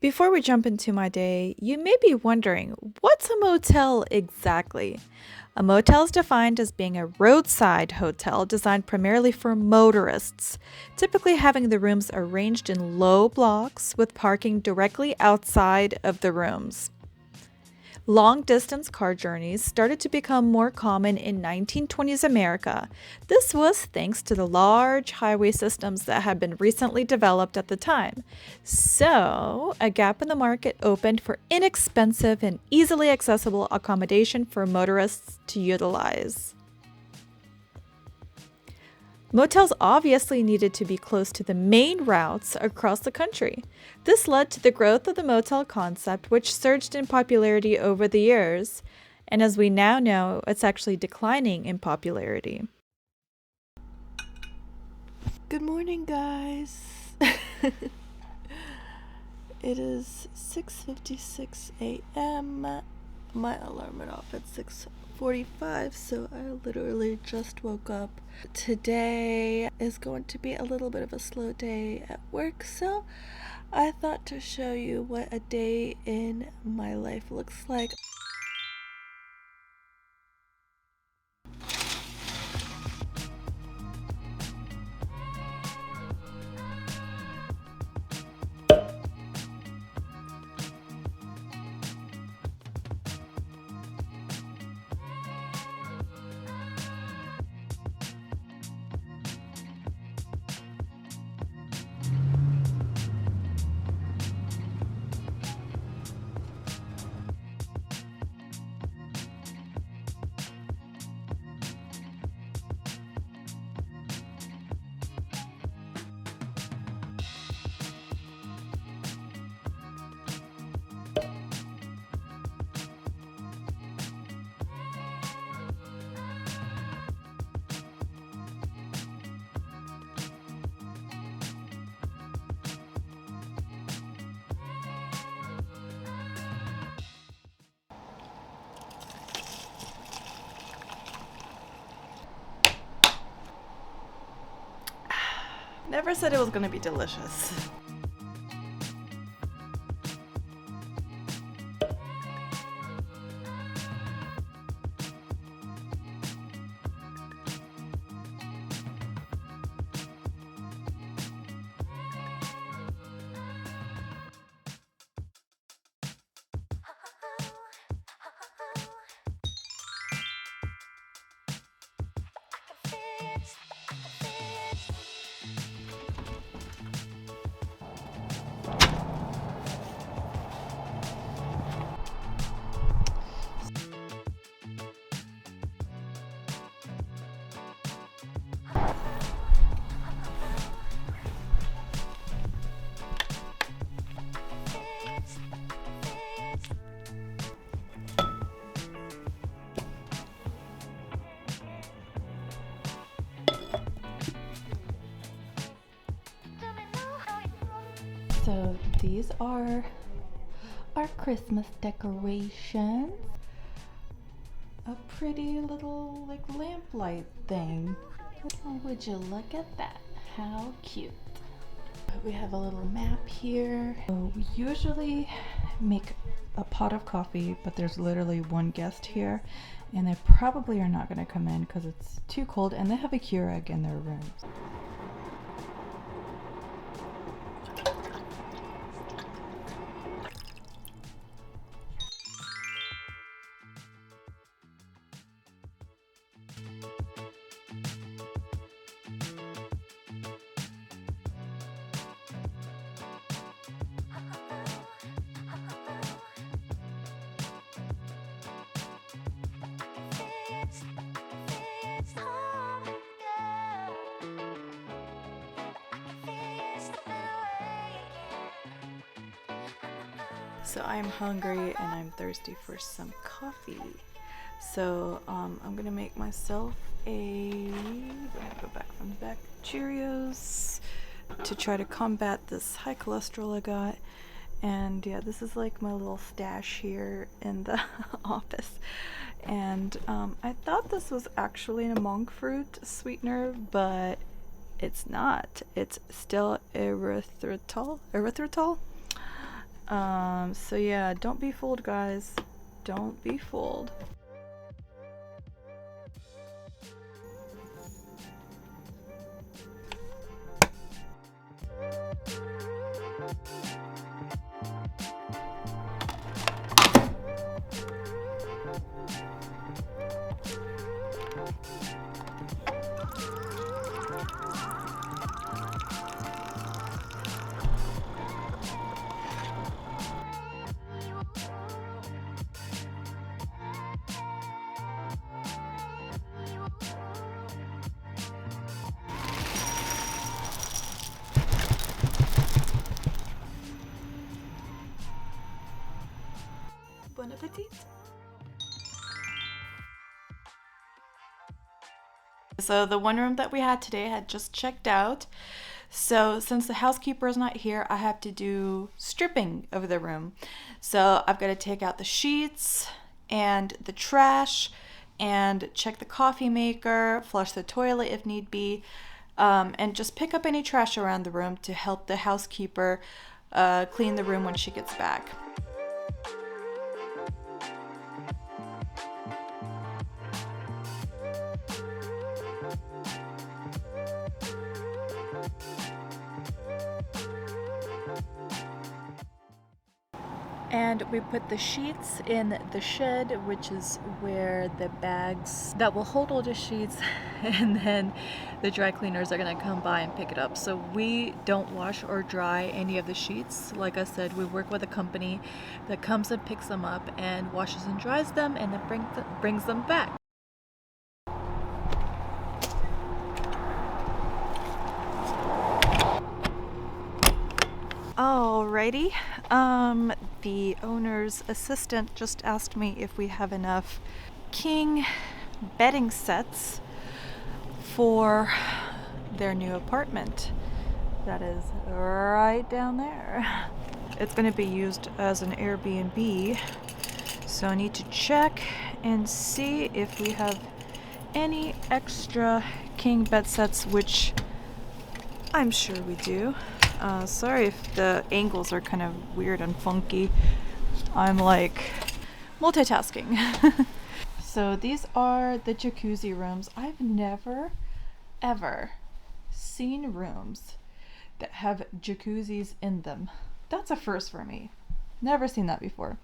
Before we jump into my day, you may be wondering, what's a motel exactly? A motel is defined as being a roadside hotel designed primarily for motorists, typically having the rooms arranged in low blocks with parking directly outside of the rooms. Long-distance car journeys started to become more common in 1920s America. This was thanks to the large highway systems that had been recently developed at the time. So, a gap in the market opened for inexpensive and easily accessible accommodation for motorists to utilize. Motels obviously needed to be close to the main routes across the country. This led to the growth of the motel concept, which surged in popularity over the years, and as we now know, it's actually declining in popularity. Good morning, guys. It is 6:56 a.m. My alarm went off at 6:45, so I literally just woke up. Today is going to be a little bit of a slow day at work, so I thought to show you what a day in my life looks like. Never said it was gonna be delicious. So these are our Christmas decorations. A pretty little lamplight thing. Oh, would you look at that? How cute. We have a little map here. So we usually make a pot of coffee, but there's literally one guest here and they probably are not going to come in because it's too cold, and they have a Keurig in their rooms. So I'm hungry and I'm thirsty for some coffee. So I'm gonna make myself I'm gonna go back from the back, Cheerios to try to combat this high cholesterol I got. And yeah, this is like my little stash here in the office. And I thought this was actually a monk fruit sweetener, but it's not. It's still erythritol. So yeah, don't be fooled, guys. Don't be fooled. Bon appetit. So the one room that we had today had just checked out. So since the housekeeper is not here, I have to do stripping of the room. So I've got to take out the sheets and the trash and check the coffee maker, flush the toilet if need be, and just pick up any trash around the room to help the housekeeper clean the room when she gets back. And we put the sheets in the shed, which is where the bags that will hold all the sheets, and then the dry cleaners are gonna come by and pick it up. So we don't wash or dry any of the sheets. Like I said, we work with a company that comes and picks them up and washes and dries them and then brings them back. Alrighty, the owner's assistant just asked me if we have enough king bedding sets for their new apartment. That is right down there. It's going to be used as an Airbnb, so I need to check and see if we have any extra king bed sets, which I'm sure we do. Sorry if the angles are kind of weird and funky. I'm like multitasking. So these are the jacuzzi rooms. I've never ever seen rooms that have jacuzzis in them. That's a first for me. Never seen that before.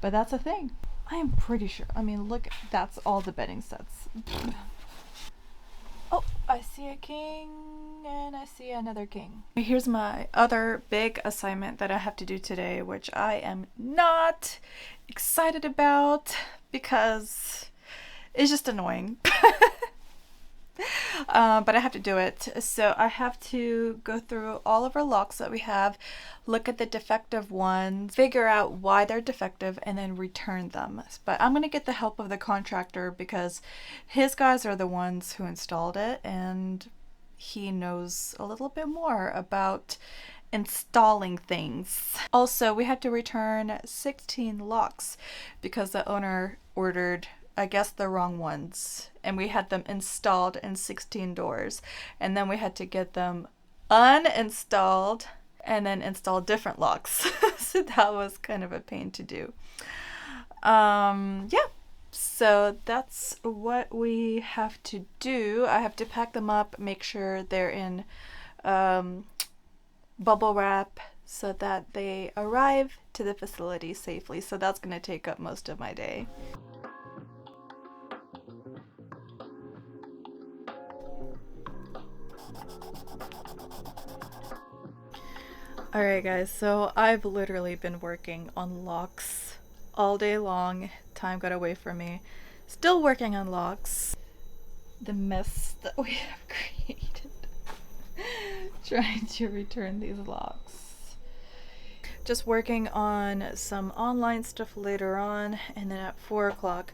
But that's a thing. I am pretty sure. I mean, look, that's all the bedding sets. Oh, I see a king and I see another king. Here's my other big assignment that I have to do today, which I am not excited about because it's just annoying. But I have to do it. So I have to go through all of our locks that we have, look at the defective ones, figure out why they're defective, and then return them. But I'm going to get the help of the contractor because his guys are the ones who installed it, and he knows a little bit more about installing things. Also, we have to return 16 locks because the owner ordered, I guess, the wrong ones, and we had them installed in 16 doors, and then we had to get them uninstalled and then install different locks. So that was kind of a pain to do. Yeah, so that's what we have to do. I have to pack them up, make sure they're in bubble wrap so that they arrive to the facility safely. So that's going to take up most of my day. Alright guys, so I've literally been working on locks all day long. Time got away from me. Still working on locks. The mess that we have created trying to return these locks. Just working on some online stuff later on, and then at 4 o'clock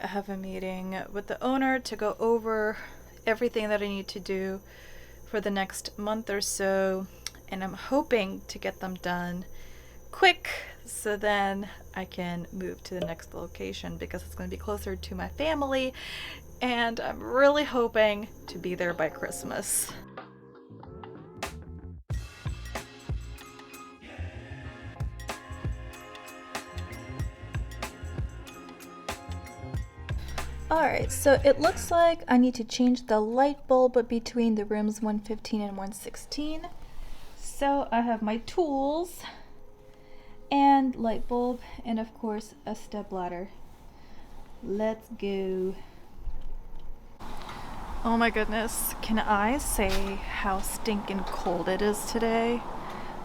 I have a meeting with the owner to go over everything that I need to do for the next month or so. And I'm hoping to get them done quick so then I can move to the next location because it's going to be closer to my family, and I'm really hoping to be there by Christmas. Alright, so it looks like I need to change the light bulb between the rooms 115 and 116. So I have my tools and light bulb and of course a step ladder. Let's go. Oh my goodness, can I say how stinking cold it is today?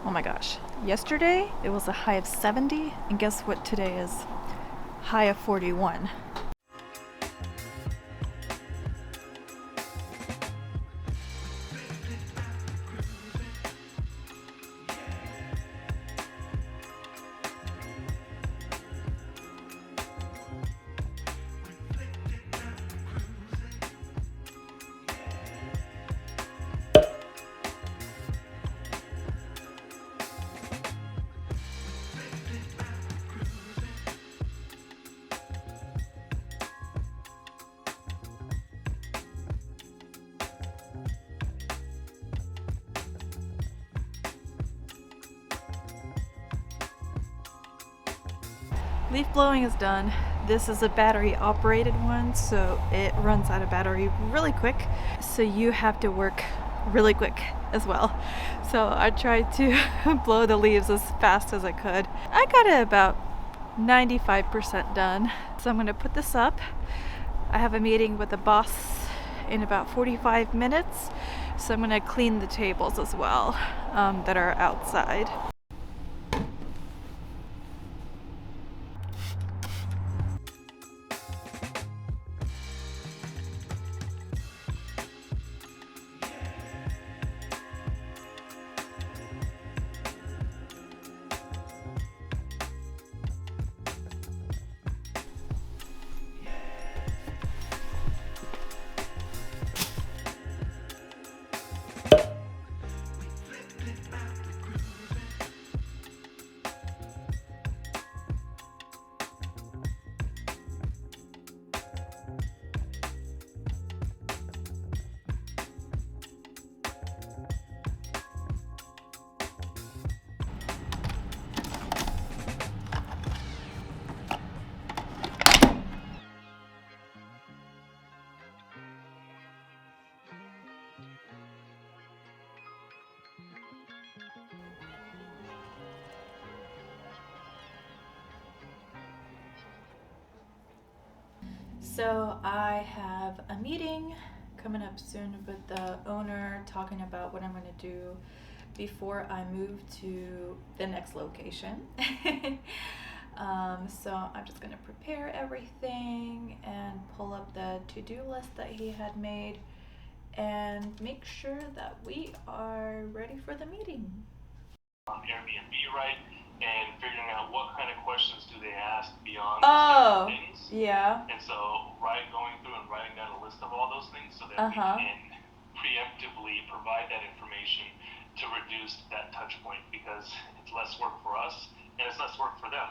Oh my gosh. Yesterday it was a high of 70 and guess what today is? High of 41. Leaf blowing is done. This is a battery operated one, so it runs out of battery really quick. So you have to work really quick as well. So I tried to blow the leaves as fast as I could. I got it about 95% done. So I'm gonna put this up. I have a meeting with the boss in about 45 minutes. So I'm gonna clean the tables as well that are outside. So I have a meeting coming up soon with the owner talking about what I'm going to do before I move to the next location. So I'm just going to prepare everything and pull up the to-do list that he had made and make sure that we are ready for the meeting. On Airbnb, right? And figuring out what kind of questions do they ask beyond Oh, things. yeah. And so, going through and writing down a list of all those things so that we can preemptively provide that information to reduce that touch point, because it's less work for us and it's less work for them.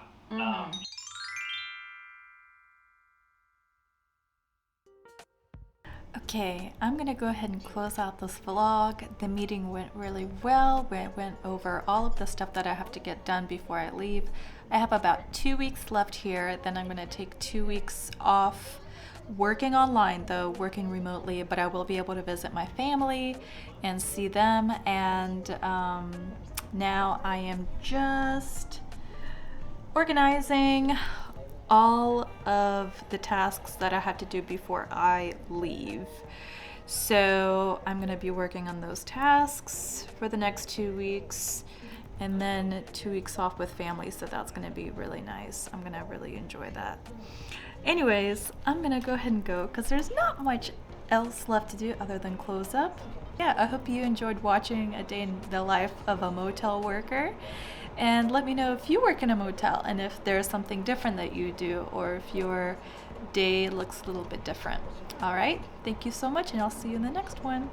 Okay, I'm gonna go ahead and close out this vlog. The meeting went really well. We went over all of the stuff that I have to get done before I leave. I have about 2 weeks left here. Then I'm gonna take 2 weeks off working online though, working remotely, but I will be able to visit my family and see them. And now I am just organizing all of the tasks that I have to do before I leave. So I'm gonna be working on those tasks for the next 2 weeks and then 2 weeks off with family, so that's gonna be really nice. I'm gonna really enjoy that. Anyways, I'm gonna go ahead and go because there's not much else left to do other than close up. Yeah, I hope you enjoyed watching a day in the life of a motel worker. And let me know if you work in a motel and if there's something different that you do or if your day looks a little bit different. All right, thank you so much and I'll see you in the next one.